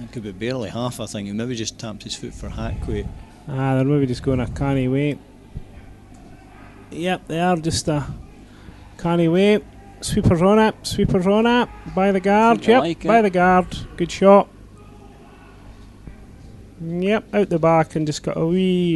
It could be barely half, I think. He maybe just tapped his foot for hack weight. They're maybe just going a canny way. Yep, they are just a canny way. Sweepers on it. By the guard, yep, like by the guard. Good shot. Yep, out the back and just got a wee